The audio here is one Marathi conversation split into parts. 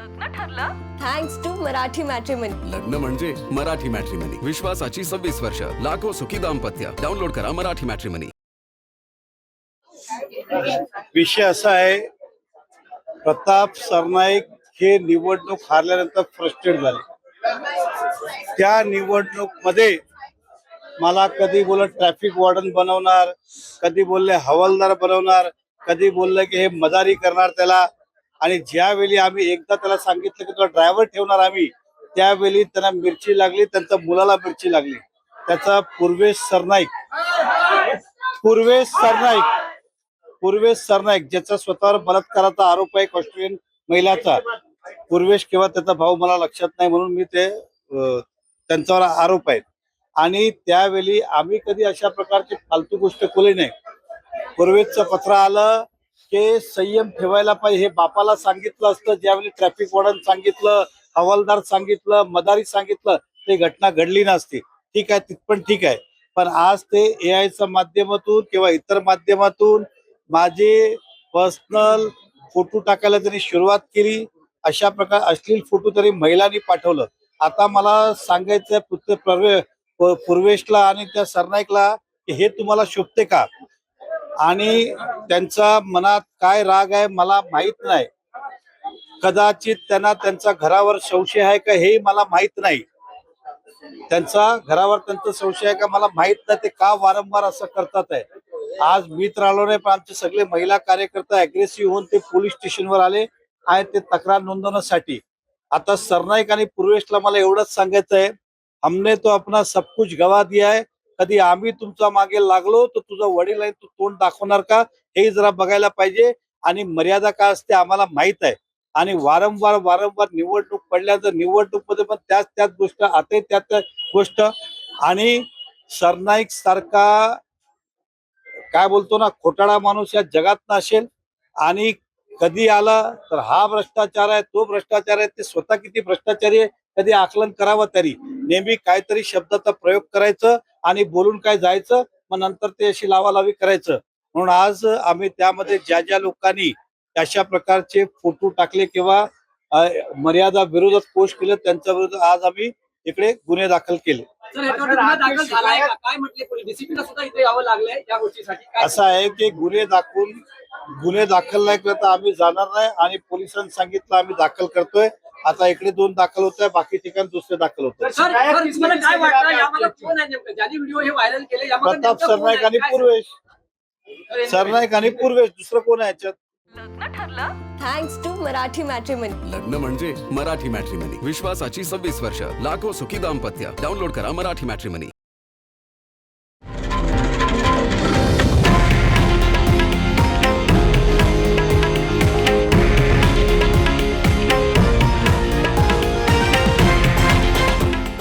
लग्न ठरलं थँक्स टू मराठी मॅट्रिमनी. लग्न म्हणजे मराठी मॅट्रिमनी. विश्वासाची 26 वर्ष. लाखो सुखी दाम्पत्य. डाउनलोड करा मराठी मॅट्रिमनी. विषय असा आहे, प्रताप सरनाईक हे निवडणूक हारल्यानंतर फ्रस्ट्रेट झाले. त्या निवडणूक मध्ये मला कधी बोलत ट्रॅफिक वॉर्डन बनवणार, कधी बोलले हवालदार बनवणार, कधी बोलले की हे मदारी करणार त्याला. आणि ज्यावेळी आम्ही एकदा त्याला सांगितलं की तुला ड्रायव्हर ठेवणार आम्ही, त्यावेळी त्यांना मिरची लागली, त्यांच्या मुलाला मिरची लागली. त्याचा पूर्वेश सरनाईक ज्याचा स्वतःवर बलात्काराचा आरोप आहे, ऑस्ट्रेलियन महिलाचा. पूर्वेश किंवा त्याचा भाऊ मला लक्षात नाही, म्हणून मी ते त्यांच्यावर आरोप आहेत. आणि त्यावेळी आम्ही कधी अशा प्रकारची फालतू गोष्ट केली नाही. पूर्वेशचं पत्र आलं की संयम ठेवायला पाहिजे हे बापाला सांगितलं असतं. ज्यावेळी ट्रॅफिक वॉर्डन सांगितलं, हवालदार सांगितलं, मदारी सांगितलं, ते घटना घडली नसती. ठीक आहे, तिथपण ठीक आहे. पण आज ते AI माध्यमातून किंवा इतर माध्यमातून माझे पर्सनल फोटो टाकायला त्यांनी सुरुवात केली. अशा प्रकार अश्लील फोटो तरी महिलांनी पाठवलं. आता मला सांगायचं पूर्वेशला आणि त्या सरनाईकला की हे तुम्हाला शोभते का, आणि त्यांचा मनात काय राग आहे मला माहित नाही. कदाचित त्यांना त्यांच्या घरावर संशय आहे का हे मला माहित नाही. त्यांचा संशय आहे का मला माहित नाही. ते का वारंवार असं करतात आहे. आज मी तर आलो नाही, पण आमचे सगळे महिला कार्यकर्ता अग्रेसिव्ह होऊन ते पोलीस स्टेशनवर आले आहे ते तक्रार नोंदवण्यासाठी. आता सरनाईक आणि पूर्वेशला मला एवढंच सांगायचं आहे, हमने तो अपना सब कुछ गवा दिया है. कधी आम्ही तुमच्या मागे लागलो तर तुझं वडील आहे, तू तोंड दाखवणार का हे जरा बघायला पाहिजे. आणि मर्यादा काय असते आम्हाला माहित आहे. आणि वारंवार निवडणूक पडल्यानंतर निवडणूक मध्ये पण त्याच गोष्ट आता त्याच गोष्ट. आणि सरनाईक सारखा काय बोलतो ना खोटाळा माणूस या जगात नसेल. आणि कधी आला तर हा भ्रष्टाचार आहे, तो भ्रष्टाचार आहे. ते स्वतः किती भ्रष्टाचारी आहे कधी आकलन करावं. तरी नेहमी काहीतरी शब्दाचा प्रयोग करायचं आणि बोलून काय जायचं, मग नंतर ते अशी लावालावी करायचं. म्हणून आज आम्ही त्यामध्ये ज्या लोकांनी अशा प्रकारचे फोटो टाकले किंवा मर्यादा विरोधात पोस्ट केले त्यांच्या विरुद्ध आज आम्ही इकडे गुन्हे दाखल केले. असं आहे की गुन्हे दाखल नाही केलं तर आम्ही जाणार नाही. आणि पोलिसांनी सांगितलं आम्ही दाखल करतोय. आता इकडे 2 दाखल होत आहे, बाकी ठिकाणी दुसरे दाखल होत आहे. प्रताप सरनाईक आणि पूर्वेश दुसरं कोण आहे याच्यात. लग्न ठरलं थँक्स टू मराठी मॅट्रिमनी. लग्न म्हणजे मराठी मॅट्रिमनी. विश्वासाची 26 वर्ष. लाखो सुखी दाम्पत्य. डाउनलोड करा मराठी मॅट्रिमनी.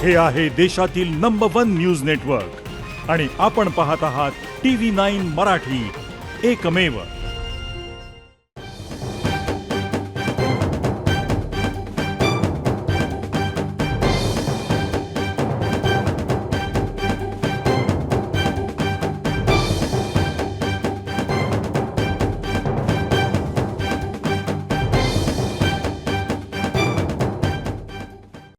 हे आहे देशातील नंबर 1 न्यूज नेटवर्क आणि आपण पाहत आहात TV9 मराठी, एकमेव.